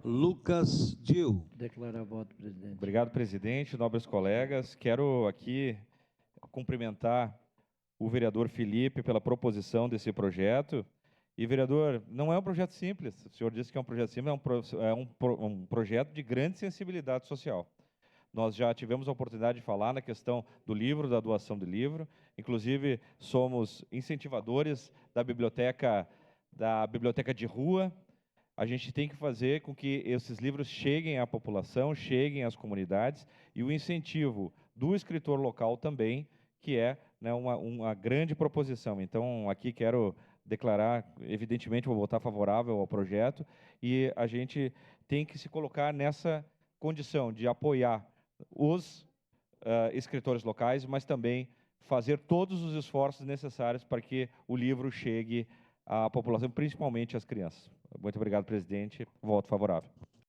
Lucas Dil. Declarar voto, presidente. Obrigado, presidente, nobres colegas. Quero aqui cumprimentar o vereador Felipe pela proposição desse projeto. E, vereador, não é um projeto simples. O senhor disse que é um projeto simples, um projeto de grande sensibilidade social. Nós já tivemos a oportunidade de falar na questão do livro, da doação do livro. Inclusive, somos incentivadores da biblioteca de rua. A gente tem que fazer com que esses livros cheguem à população, cheguem às comunidades, e o incentivo do escritor local também, que é, né, uma grande proposição. Então, aqui quero declarar, evidentemente, vou votar favorável ao projeto, e a gente tem que se colocar nessa condição de apoiar os escritores locais, mas também fazer todos os esforços necessários para que o livro chegue à população, principalmente às crianças. Muito obrigado, presidente. Voto favorável.